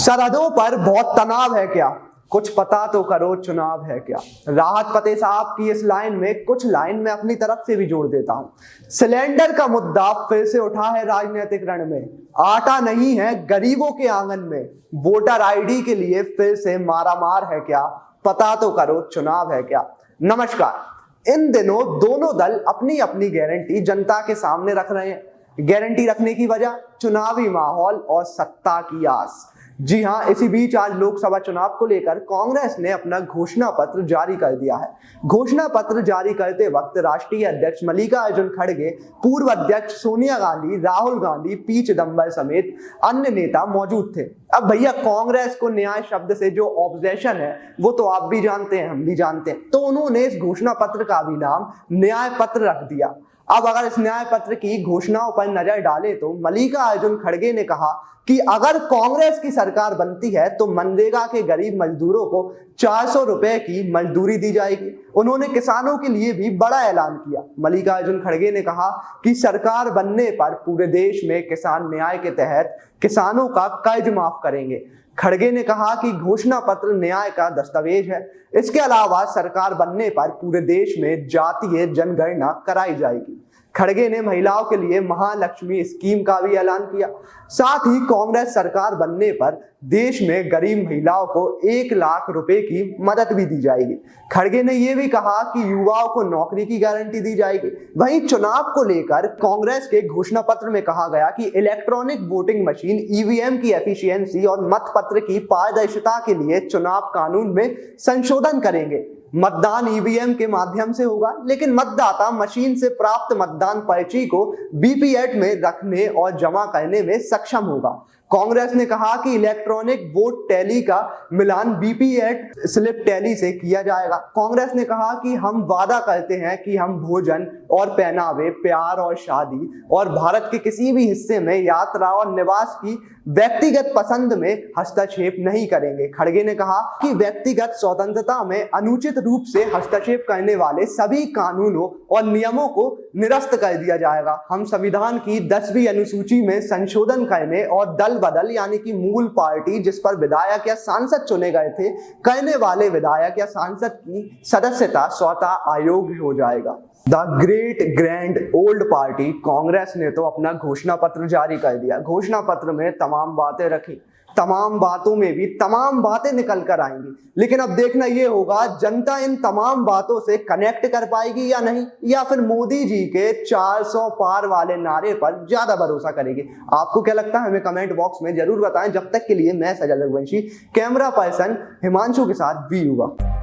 सरहदों पर बहुत तनाव है क्या, कुछ पता तो करो चुनाव है क्या। राहत फतेह साहब की इस लाइन में कुछ लाइन मैं अपनी तरफ से भी जोड़ देता हूं। सिलेंडर का मुद्दा फिर से उठा है राजनीतिक रण में। आटा नहीं है गरीबों के आंगन में। वोटर आईडी के लिए फिर से मारामार है क्या, पता तो करो चुनाव है क्या। नमस्कार। इन दिनों दोनों दल अपनी अपनी गारंटी जनता के सामने रख रहे हैं। गारंटी रखने की वजह चुनावी माहौल और सत्ता की आस। जी हां, इसी बीच आज लोकसभा चुनाव को लेकर कांग्रेस ने अपना घोषणा पत्र जारी कर दिया है। घोषणा पत्र जारी करते वक्त राष्ट्रीय अध्यक्ष मल्लिकार्जुन खड़गे, पूर्व अध्यक्ष सोनिया गांधी, राहुल गांधी, पी चिदंबरम समेत अन्य नेता मौजूद थे। अब भैया, कांग्रेस को न्याय शब्द से जो ऑब्जेक्शन है वो तो आप भी जानते हैं, हम भी जानते हैं, तो उन्होंने इस घोषणा पत्र का भी नाम न्याय पत्र रख दिया। अब अगर इस न्याय पत्र की घोषणाओं पर नजर डालें तो मल्लिकार्जुन खड़गे ने कहा कि अगर कांग्रेस की सरकार बनती है तो मनरेगा के गरीब मजदूरों को 400 रुपए की मजदूरी दी जाएगी। उन्होंने किसानों के लिए भी बड़ा ऐलान किया। मल्लिकार्जुन खड़गे ने कहा कि सरकार बनने पर पूरे देश में किसान न्याय के तहत किसानों का कर्ज माफ करेंगे। खड़गे ने कहा कि घोषणा पत्र न्याय का दस्तावेज है। इसके अलावा सरकार बनने पर पूरे देश में जातीय जनगणना कराई जाएगी। खड़गे ने महिलाओं के लिए महालक्ष्मी स्कीम का भी ऐलान किया। साथ ही कांग्रेस सरकार बनने पर देश में गरीब महिलाओं को 1 लाख रुपए की मदद भी दी जाएगी। खड़गे ने यह भी कहा कि युवाओं को नौकरी की गारंटी दी जाएगी। वहीं चुनाव को लेकर कांग्रेस के घोषणा पत्र में कहा गया कि इलेक्ट्रॉनिक वोटिंग मशीन ईवीएम की एफिशिएंसी और मतपत्र की पारदर्शिता के लिए चुनाव कानून में संशोधन करेंगे। मतदान ईवीएम के माध्यम से होगा, लेकिन मतदाता मशीन से प्राप्त मतदान पर्ची को वीवीपैट में रखने और जमा करने में सक्षम होगा। कांग्रेस ने कहा कि इलेक्ट्रॉनिक वोट टैली का मिलान वीवीपैट स्लिप टैली से किया जाएगा। कांग्रेस ने कहा कि हम वादा करते हैं कि हम भोजन और पहनावे, प्यार और शादी और भारत के किसी भी हिस्से में यात्रा और निवास की व्यक्तिगत पसंद में हस्तक्षेप नहीं करेंगे। खड़गे ने कहा कि व्यक्तिगत स्वतंत्रता में अनुचित रूप से हस्तक्षेप करने वाले सभी कानूनों और नियमों को निरस्त कर दिया जाएगा। हम संविधान की 10वीं अनुसूची में संशोधन करने और दल बदल यानी कि मूल पार्टी जिस पर विधायक या सांसद चुने गए थे करने वाले विधायक या सांसद की सदस्यता स्वतः अयोग्य हो जाएगा। The great grand old party Congress ने तो अपना घोषणा पत्र जारी कर दिया। घोषणा पत्र में तमाम बातें रखी, तमाम बातों में भी तमाम बातें निकल कर आएंगी, लेकिन अब देखना यह होगा जनता इन तमाम बातों से कनेक्ट कर पाएगी या नहीं, या फिर मोदी जी के 400 पार वाले नारे पर ज्यादा भरोसा करेगी। आपको क्या लगता है हमें कमेंट बॉक्स में जरूर बताएं। जब तक के लिए मैं सजल रघुवंशी, कैमरा पर्सन हिमांशु के साथ वी युवा।